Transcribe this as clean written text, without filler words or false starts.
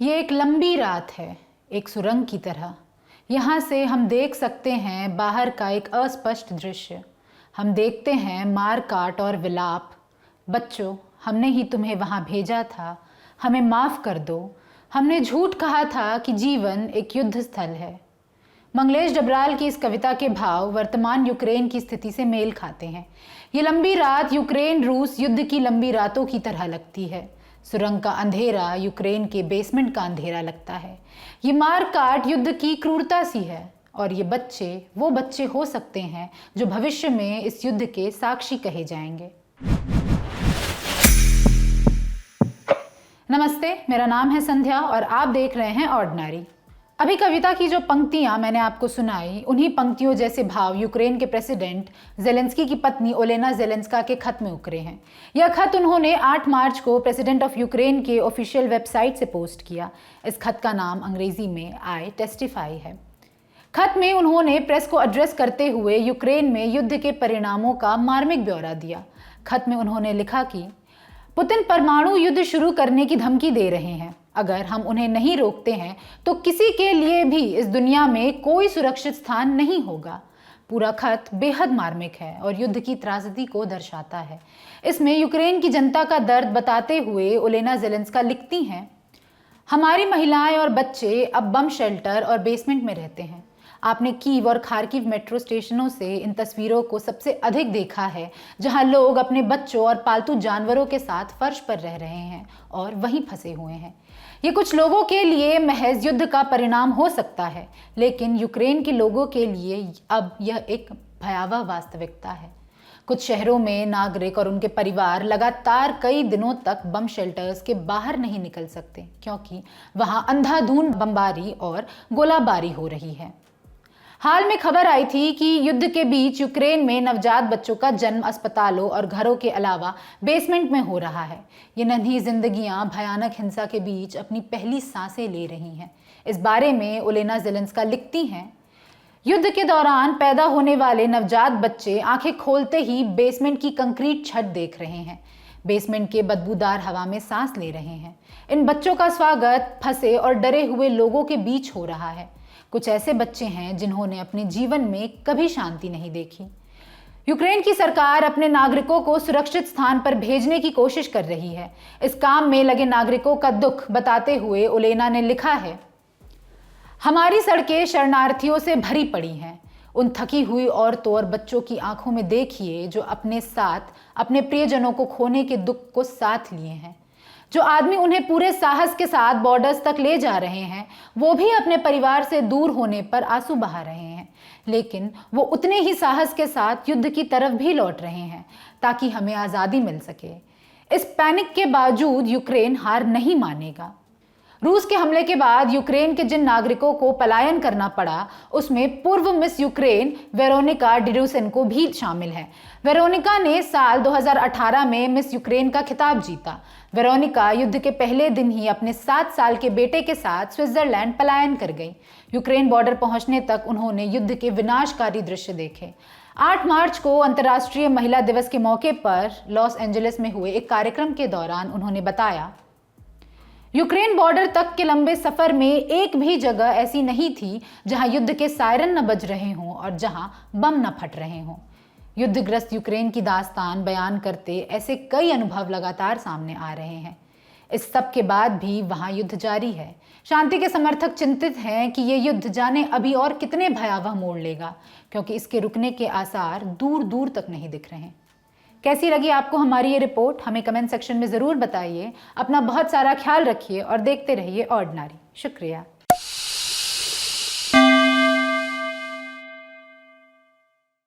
ये एक लंबी रात है, एक सुरंग की तरह। यहाँ से हम देख सकते हैं बाहर का एक अस्पष्ट दृश्य। हम देखते हैं मार काट और विलाप। बच्चों, हमने ही तुम्हें वहाँ भेजा था, हमें माफ़ कर दो। हमने झूठ कहा था कि जीवन एक युद्ध स्थल है। मंगलेश डबराल की इस कविता के भाव वर्तमान यूक्रेन की स्थिति से मेल खाते हैं। ये लंबी रात यूक्रेन रूस युद्ध की लंबी रातों की तरह लगती है। सुरंग का अंधेरा यूक्रेन के बेसमेंट का अंधेरा लगता है। ये मार काट युद्ध की क्रूरता सी है, और ये बच्चे वो बच्चे हो सकते हैं जो भविष्य में इस युद्ध के साक्षी कहे जाएंगे। नमस्ते, मेरा नाम है संध्या और आप देख रहे हैं ऑर्डिनरी। अभी कविता की जो पंक्तियां मैंने आपको सुनाई, उन्हीं पंक्तियों जैसे भाव यूक्रेन के प्रेसिडेंट जेलेंस्की की पत्नी ओलेना जेलेंस्का के खत में उकरे हैं। यह खत उन्होंने 8 मार्च को प्रेसिडेंट ऑफ यूक्रेन के ऑफिशियल वेबसाइट से पोस्ट किया। इस खत का नाम अंग्रेजी में आई टेस्टिफाई है। खत में उन्होंने प्रेस को एड्रेस करते हुए यूक्रेन में युद्ध के परिणामों का मार्मिक ब्यौरा दिया। खत में उन्होंने लिखा कि पुतिन परमाणु युद्ध शुरू करने की धमकी दे रहे हैं। अगर हम उन्हें नहीं रोकते हैं तो किसी के लिए भी इस दुनिया में कोई सुरक्षित स्थान नहीं होगा। पूरा खत बेहद मार्मिक है और युद्ध की त्रासदी को दर्शाता है। इसमें यूक्रेन की जनता का दर्द बताते हुए ओलेना जेलेंस्का लिखती हैं, हमारी महिलाएं और बच्चे अब बम शेल्टर और बेसमेंट में रहते हैं। आपने कीव और खार्किव मेट्रो स्टेशनों से इन तस्वीरों को सबसे अधिक देखा है, जहां लोग अपने बच्चों और पालतू जानवरों के साथ फर्श पर रह रहे हैं और वहीं फंसे हुए हैं। ये कुछ लोगों के लिए महज युद्ध का परिणाम हो सकता है, लेकिन यूक्रेन के लोगों के लिए अब यह एक भयावह वास्तविकता है। कुछ शहरों में नागरिक और उनके परिवार लगातार कई दिनों तक बम शेल्टर्स के बाहर नहीं निकल सकते, क्योंकि वहां अंधाधुंध बमबारी और गोलाबारी हो रही है। हाल में खबर आई थी कि युद्ध के बीच यूक्रेन में नवजात बच्चों का जन्म अस्पतालों और घरों के अलावा बेसमेंट में हो रहा है। ये नन्ही जिंदगियां भयानक हिंसा के बीच अपनी पहली सांसें ले रही हैं। इस बारे में ओलेना जेलेंस्का लिखती हैं, युद्ध के दौरान पैदा होने वाले नवजात बच्चे आंखें खोलते ही बेसमेंट की कंक्रीट छत देख रहे हैं। बेसमेंट के बदबूदार हवा में सांस ले रहे हैं। इन बच्चों का स्वागत फंसे और डरे हुए लोगों के बीच हो रहा है। कुछ ऐसे बच्चे हैं जिन्होंने अपने जीवन में कभी शांति नहीं देखी। यूक्रेन की सरकार अपने नागरिकों को सुरक्षित स्थान पर भेजने की कोशिश कर रही है। इस काम में लगे नागरिकों का दुख बताते हुए ओलेना ने लिखा है, हमारी सड़कें शरणार्थियों से भरी पड़ी हैं। उन थकी हुई औरतों और बच्चों की आंखों में देखिए जो अपने साथ अपने प्रियजनों को खोने के दुख को साथ लिए हैं। जो आदमी उन्हें पूरे साहस के साथ बॉर्डर्स तक ले जा रहे हैं, वो भी अपने परिवार से दूर होने पर आंसू बहा रहे हैं, लेकिन वो उतने ही साहस के साथ युद्ध की तरफ भी लौट रहे हैं ताकि हमें आज़ादी मिल सके। इस पैनिक के बावजूद यूक्रेन हार नहीं मानेगा। रूस के हमले के बाद यूक्रेन के जिन नागरिकों को पलायन करना पड़ा, उसमें पूर्व मिस यूक्रेन वेरोनिका डिड्यूसेन्को भी शामिल है। वेरोनिका ने साल 2018 में मिस यूक्रेन का खिताब जीता। वेरोनिका युद्ध के पहले दिन ही अपने 7 साल के बेटे के साथ स्विट्जरलैंड पलायन कर गई। यूक्रेन बॉर्डर पहुंचने तक उन्होंने युद्ध के विनाशकारी दृश्य देखे। 8 मार्च को अंतर्राष्ट्रीय महिला दिवस के मौके पर लॉस एंजलिस में हुए एक कार्यक्रम के दौरान उन्होंने बताया, यूक्रेन बॉर्डर तक के लंबे सफर में एक भी जगह ऐसी नहीं थी जहां युद्ध के सायरन न बज रहे हों और जहां बम न फट रहे हों। युद्धग्रस्त यूक्रेन की दास्तान बयान करते ऐसे कई अनुभव लगातार सामने आ रहे हैं। इस सब के बाद भी वहां युद्ध जारी है। शांति के समर्थक चिंतित हैं कि ये युद्ध जाने अभी और कितने भयावह मोड़ लेगा, क्योंकि इसके रुकने के आसार दूर दूर तक नहीं दिख रहे हैं। कैसी लगी आपको हमारी ये रिपोर्ट? हमें कमेंट सेक्शन में ज़रूर बताइए। अपना बहुत सारा ख्याल रखिए और देखते रहिए ऑर्डिनरी। शुक्रिया।